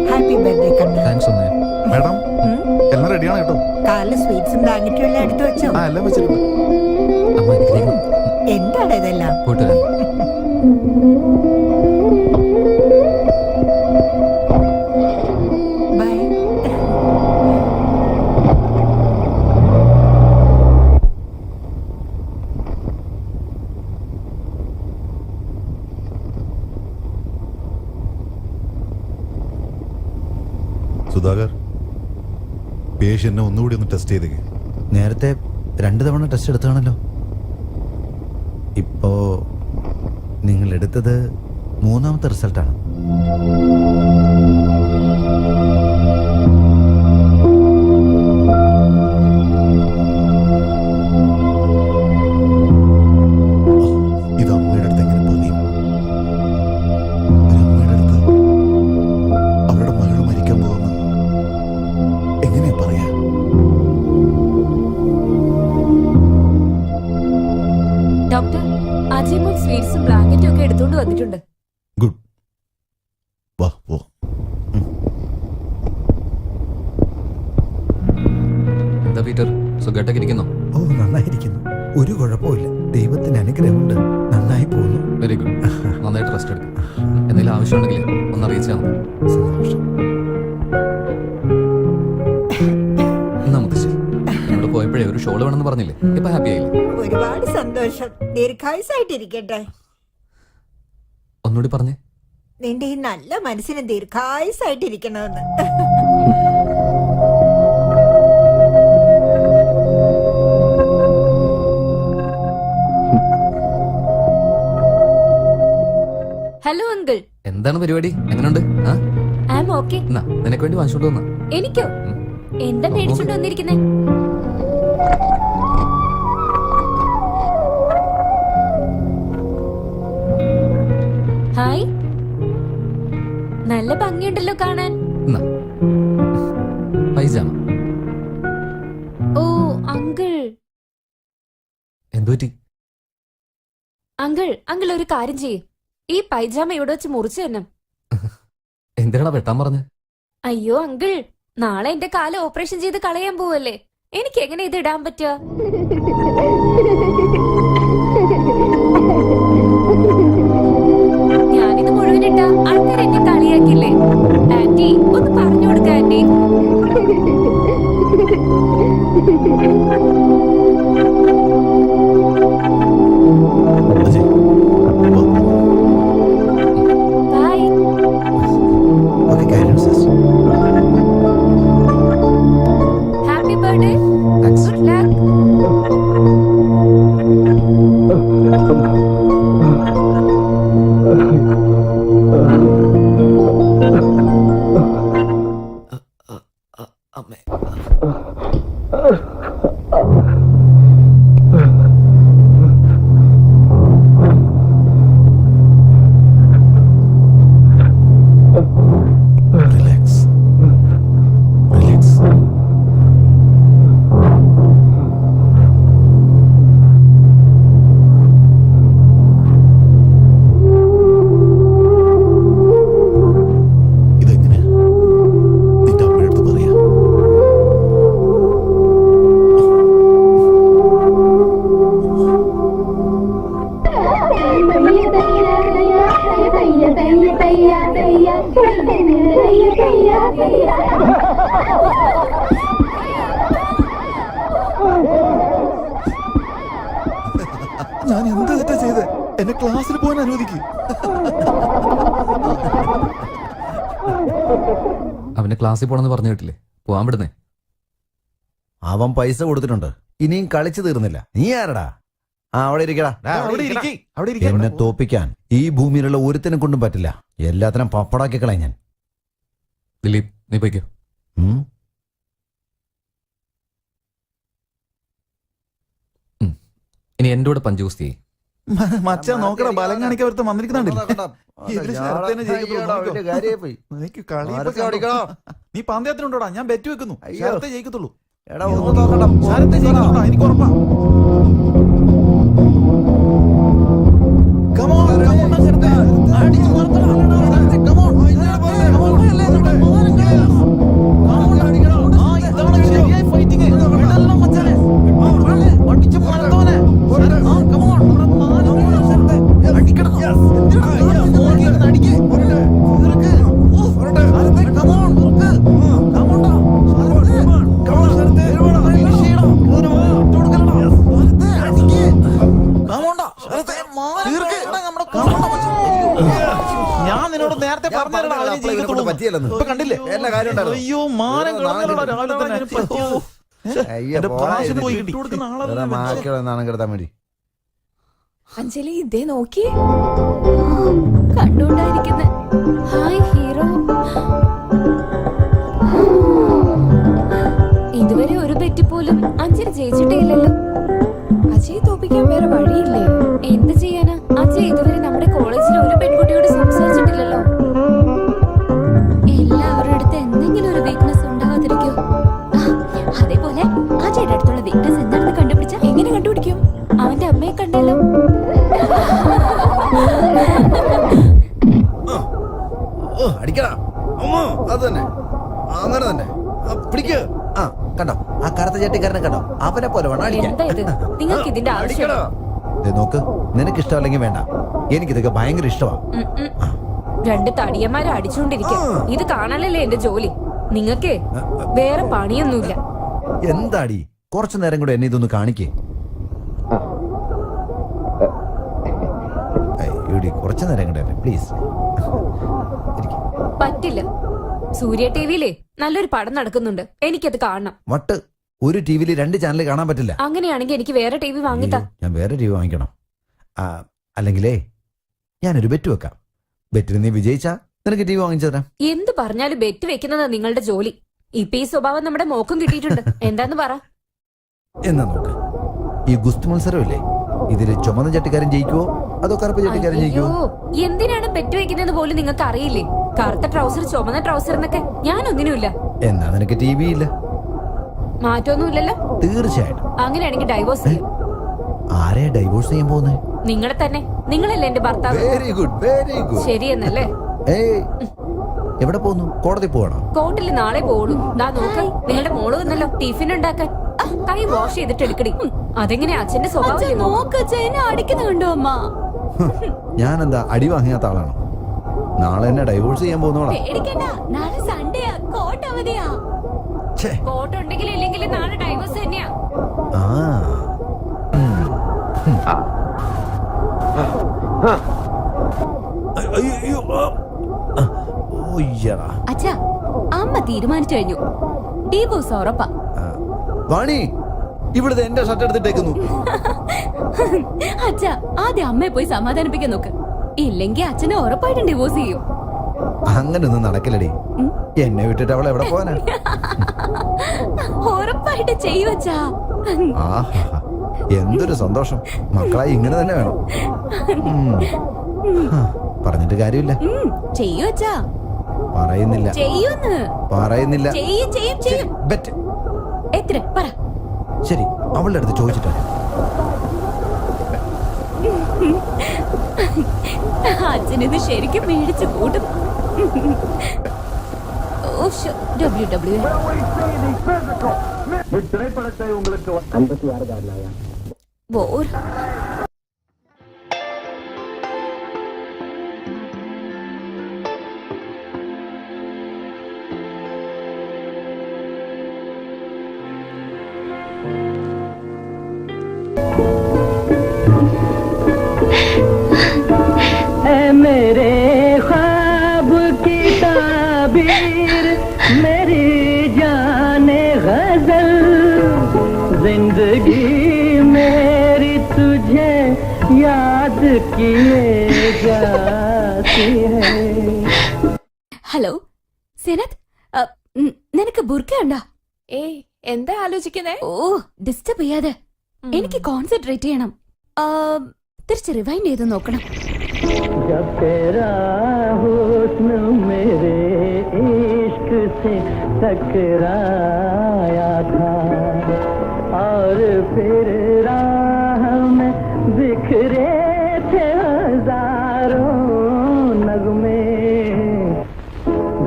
Happy birthday കണ്ണു. Thanks അമ്മേ. Madam എല്ലാം റെഡിയാണ് കേട്ടോ. കാലില് സ്വീറ്റ്സും ബ്ലാങ്കറ്റും എല്ലാം എടുത്തു വെച്ചോ? ആ എല്ലാം വെച്ചിട്ടുണ്ട്. അമ്മ അനുഗ്രഹിക്കണം. എന്താണ് ഇതെല്ലാം? പോയിട്ട് വരാം. ബൈ. സുധാകർ, പേഷ്യന്റിനെ ഒന്നുകൂടി ഒന്ന് ടെസ്റ്റ് ചെയ്തേ. നേരത്തെ 2 തവണ ടെസ്റ്റ് എടുത്താണല്ലോ. ഇപ്പോ നിങ്ങൾ എടുത്തത് 3ാമത്തെ റിസൾട്ടാണ്. ഇത് അമ്മയുടെ അടുത്ത് എങ്ങനെ പറയും? ഒരു അമ്മയുടെ അടുത്ത് അവരുടെ മകൾ മരിക്കാൻ പോകുന്ന എങ്ങനെയാ പറയാ? ഡോക്ടർ, അജിമോൾ സ്വീറ്റ്സും ബ്ലാങ്കറ്റും ഒക്കെ എടുത്തോണ്ട് വന്നിട്ടുണ്ട്. ഗുഡ്, വാ പോ. എന്താ പീറ്റർ, സുഖമായിട്ടൊക്കെ ഇരിക്കുന്നോ? ഓ, നന്നായിരിക്കുന്നു. ഒരു കുഴപ്പമില്ല. ദൈവത്തിന് അനുഗ്രഹമുണ്ട്. നന്നായി പോകുന്നു. Very good. നന്നായിട്ട് റെസ്റ്റ് എടുക്കും. എന്തെങ്കിലും ആവശ്യമുണ്ടെങ്കിൽ ഒന്ന് അറിയിച്ചാൽ മതി. സന്തോഷം. എന്നാ മുത്തശ്ശി, എന്നോട് പോയപ്പോഴേ ഒരു ഷോള് വേണമെന്ന് പറഞ്ഞില്ലേ? ഇപ്പൊ ഹാപ്പി ആയില്ലേ? ഒരുപാട് സന്തോഷം. ദീർഘായുസായിട്ടിരിക്കട്ടെ. ഒന്നുകൂടി പറഞ്ഞേ. നിന്റെ ഈ നല്ല മനസ്സിന് ദീർഘായുസായിട്ടിരിക്കണമെന്ന്. Hello uncle. എന്താണ് പരിപാടി? എങ്ങനെയുണ്ട്? I am okay. എന്നാ നിനക്ക് വേണ്ടി വാങ്ങിച്ചോണ്ട് വന്നാ. എനിക്കോ? എന്താ മേടിച്ചോണ്ട് വന്നിരിക്കുന്നേ? ഹായ്, നല്ല ഭംഗിയുണ്ടല്ലോ കാണാൻ. എന്നാ പൈജാമ. ഓ അങ്കിൾ. എന്തുപറ്റി? അങ്കിൾ ഒരു കാര്യം ചെയ്യ്. ഈ പൈജാമ ഇവിടെ വെച്ച് മുറിച്ചു തന്നെ. എന്തിനാ വെട്ടാൻ പറഞ്ഞ്? അയ്യോ അങ്കിൾ, നാളെ എന്റെ കാല് ഓപ്പറേഷൻ ചെയ്ത് കളയാൻ പോവല്ലേ. എനിക്ക് എങ്ങനെ ഇത് ഇടാൻ പറ്റുക? ഞാനിത് മുഴുവനിട്ട ആൾക്കാർ എന്നെ കളിയാക്കില്ലേ? ആന്റി ഒന്ന് പറഞ്ഞു കൊടുക്ക ആന്റി. അജയ്, വാ. ബൈ. ഓക്കെ, കാര്യമാണ് sister. Happy birthday. Thanks. Good luck. അമ്മേ. Relax, relax. ഇതെങ്ങനെയാ നിന്റെ അമ്മയുടെ അടുത്ത് പറയാ? ഞാൻ എന്ത് തെറ്റാ ചെയ്ത്? എന്നെ ക്ലാസ്സിൽ പോകാൻ അനുവദിക്ക്. അവന് ക്ലാസ്സിൽ പോണെന്ന് പറഞ്ഞു കേട്ടില്ലേ? പോവാൻ വിടുന്നേ. അവൻ പൈസ കൊടുത്തിട്ടുണ്ട്. ഇനിയും കളിച്ചു തീർന്നില്ല. നീ ആരടാ? അവിടെ ഇരിക്കടാ. അവിടെ ഇരിക്ക്, അവിടെ ഇരിക്ക്. എന്നെ തോപ്പിക്കാൻ ഈ ഭൂമിയിലുള്ള ഒരുത്തിനെ കൊണ്ടും പറ്റില്ല. എല്ലാത്തിനും പപ്പടാക്കി കളയാൻ ഞാൻ. ദിലീപ്, നീ പോയിക്കോ. ഉം? ഇനി എന്റെ കൂടെ പഞ്ചുകുസ്തി ചെയ്യ്. മച്ചാ നോക്കടാ, ബലം കാണിക്കാൻ ഒരുത്തൻ വന്നിരിക്കുന്നുണ്ടല്ലേ? ഇതില് ശരത്ത് തന്നെ ജയിക്കത്തുള്ളൂ, നോക്കിക്കോ. നിനക്ക് കളി ഇപ്പൊ കണ്ടോ? നീ പന്തയത്തിനുണ്ടോടാ? ഞാൻ ബെറ്റ് വെക്കുന്നു, ശരത്തെ ജയിക്കത്തുള്ളൂ. ശരത്തെ ജയിക്കത്തുള്ളൂ, എനിക്ക് ഉറപ്പാ. പറഞ്ഞാലടാ അവനെ അപ്പളെ ഇവനെ കൊണ്ട് ജീവിതത്തോളം. പറ്റിയല്ലെന്ന്. ഇപ്പൊ കണ്ടില്ലേ? എല്ലാ കാര്യം ഉണ്ടായിരുന്നു. അയ്യോ മാനം കളഞ്ഞല്ലോടാ രാവിലെ തന്നെ. അയ്യോ, എന്റെ പോടാ പ്രാവശ്യം ഇതിന്. പോയി കിട്ടി കൊടുക്കുന്ന ആളല്ല വെറുതെ മാക്കിയുള്ള നാണം കെടുത്താൻ വേണ്ടി. അഞ്ജലി ഇതേ നോക്കി കണ്ടോണ്ടായിരിക്കുന്നെ. Hi hero. ഇതുവരെ ഒരു ബെറ്റ് പോലും അഞ്ജലി ജയിച്ചിട്ടേ ഇല്ലല്ലോ. അജയ് തോപ്പിക്കാൻ വേറെ വഴിയില്ലേ? എന്ത് ചെയ്യാനാ? അജയ് ഇതുവരെ നമ്മുടെ കോളേജിൽ ഒരു പെൺകുട്ടിയോട് സംസാരിച്ചിട്ടില്ലല്ലോ. എല്ലാവരുടെ അടുത്ത് എന്തെങ്കിലും ഒരു വീക്ക്നെസ് ഉണ്ടാവാതിരിക്കോ? അതേപോലെ അജയുടെ അടുത്തുള്ള വീക്ക്നെസ് എന്താണെന്ന് കണ്ടുപിടിച്ച എങ്ങനെ കണ്ടുപിടിക്കും? അവന്റെ അമ്മയെ കണ്ടല്ലോ. അടിക്കടാ അമ്മോ, അത് തന്നെ അങ്ങനെ തന്നെ. പിടിക്ക്. ആ കണ്ടോ, ആ കറുത്ത ചേട്ടിക്കാരനെ കണ്ടോ? അവനെ പോലെ വേണം അടിക്കാൻ. എന്താ ഇത്? നിങ്ങൾക്ക് ഇതിന്റെ ആവശ്യം? ദേ നോക്ക്, നിനക്ക് ഇഷ്ടമല്ലെങ്കിൽ വേണ്ട, എനിക്കിതൊക്കെ ഭയങ്കര ഇഷ്ടമാ. രണ്ട് തടിയന്മാരെ അടിച്ചുകൊണ്ടിരിക്കും. ഇത് കാണാനല്ലേ എന്റെ ജോലി. നിങ്ങക്ക് വേറെ പണിയൊന്നുമില്ല. എന്താടി, കുറച്ചു നേരം കൂടെ എന്നെ ഇതൊന്ന് കാണിക്കേ. കുറച്ചു നേരം കൂടെ പ്ലീസ്. പറ്റില്ല. സൂര്യ ടിവിയിലേ നല്ലൊരു പടം നടക്കുന്നുണ്ട്, എനിക്കത് കാണണം. വട്ട്, ഒരു ടിവിയിൽ 2 ചാനൽ കാണാൻ പറ്റില്ല. അങ്ങനെയാണെങ്കിൽ എനിക്ക് വേറെ ടി വി വാങ്ങിത്താ. ഞാൻ വേറെ ടിവി വാങ്ങിക്കണം. അല്ലെങ്കിലേ ഞാനൊരു ബെറ്റ് വെക്കാം. ബെറ്റിന് നീ വിജയിച്ചാ നിനക്ക് ടിവി വാങ്ങിച്ചു തരാം. എന്ത് പറഞ്ഞാലും ബെറ്റ് വെക്കുന്നതാ നിങ്ങളുടെ ജോലി. ഇപ്പൊ ഈ സ്വഭാവം നമ്മുടെ മോക്കും കിട്ടിയിട്ടുണ്ട്. എന്താന്ന് പറ. എന്നാ നോക്ക്, ഈ ഗുസ്തി മത്സരമില്ലേ, ഇതില് ചുമന്ന ചട്ടിക്കാരൻ ജയിക്കുവോ അതോ കറുപ്പ് ചട്ടിക്കാരൻ അയ്യോ, ജയിക്കുവോ? എന്തിനാണ് ബെറ്റ് വെക്കുന്നത് പോലും നിങ്ങൾക്ക് അറിയില്ലേ? കറുത്ത ട്രൗസർ ചുമന്ന ട്രൗസർ എന്നൊക്കെ ഞാനൊന്നിനുമില്ല. എന്നാ നിനക്ക് ടിവി ഇല്ല. മാറ്റമൊന്നുമില്ലല്ലോ. തീർച്ചയായിട്ടും. അങ്ങനെയാണെങ്കിൽ ഡൈവോഴ്സ് ചെയ്യും. ആരെ ഡൈവോഴ്സ് ചെയ്യാൻ പോകുന്നേ? നിങ്ങളെ തന്നെ. നിങ്ങളല്ലേ എന്റെ ഭർത്താവ്. Very good, very good. ശരിയെന്നല്ലേ? ഏയ്, എവിടെ പോകുന്നു? കോടതി പോകണോ? കോർട്ടിൽ നാളെ പോളൂ. ദാ നോക്ക്, നിങ്ങളുടെ മോള് വന്നല്ലോ ടിഫിൻ ഉണ്ടാക്കാൻ. കൈ വാഷ് ചെയ്തിട്ട് എടുക്കടി. അതെങ്ങനെയാ അച്ഛന്റെ സ്വഭാവം? അടിക്കുന്ന കണ്ടോ അമ്മ? ഞാനെന്താ അടി വാങ്ങിയാത്ത ആളാണോ? നാളെ എന്നെ ഡൈവോഴ്സ് ചെയ്യാൻ പോകുന്നോളാം. നാളെ സൺഡേയാ, കോർട്ട് അവധിയാ. കോർട്ട് ഉണ്ടെങ്കിലും ഇല്ലെങ്കിലും നാളെ ഡൈവോഴ്സ് തന്നെയാ. അച്ഛാ, അമ്മ തീരുമാനിച്ചു കഴിഞ്ഞു. ഡിവോഴ്സ് ഉറപ്പാ. വാണി, ഇവിടുത്തെ എന്റെ ഷർട്ട് എടുത്തിട്ടേക്കുന്നു. അച്ഛാ, ആദ്യം അമ്മയെ പോയി സമാധാനിപ്പിക്കാൻ നോക്ക്. ഇല്ലെങ്കിൽ അച്ഛനെ ഉറപ്പായിട്ടും ഡിവോഴ്സ് ചെയ്യും. അങ്ങനൊന്നും നടക്കില്ലടി. എന്നെ വിട്ടിട്ട് അവൾ എവിടെ പോവാനാ? ഉറപ്പായിട്ട് ചെയ്യുവച്ചാ. ആഹാ, എന്തൊരു സന്തോഷം. മക്കളായി ഇങ്ങനെ തന്നെ വേണം. പറഞ്ഞിട്ട് കാര്യമില്ല. ചെയ്യുവച്ചാ. പറയുന്നില്ല. ചെയ്യുന്ന്. പറയുന്നില്ല. ചെയ്യും ചെയ്യും ചെയ്യും. ബെറ്റ് എത്ര പറ. ശരി, അവളുടെ അടുത്ത് ചോദിച്ചിട്ട് അച്ഛനിത് ശരിക്കും മേടിച്ചു കൂട്ടും. मेरे ख्वाब की ताबीर मेरी जाने गजल जिंदगी मेरी तुझे याद किए जाती है. ഹലോ സെനത്, നിനക്ക് ബുർക്ക ഉണ്ടോ? ഏയ്, എന്താ ആലോചിക്കുന്നേ? ഓ, ഡിസ്റ്റർബ് ചെയ്യാതെ. എനിക്ക് കോൺസെൻട്രേറ്റ് ചെയ്യണം. തിരിച്ച് റിവൈൻഡ് ചെയ്ത് നോക്കണം. जब तेरा हुस्न मेरे इश्क से टकराया था और फिर राह में बिखरे थे हजारों नगमे.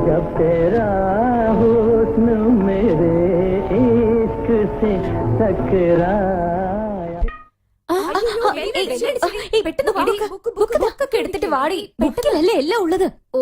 जब तेरा हुस्न मेरे इश्क से टकराया. പെട്ടെന്ന് ബുക്കൊക്കെ എടുത്തിട്ട് വാടി. ബുക്കിലല്ലേ എല്ലാം ഉള്ളത്. ഓ,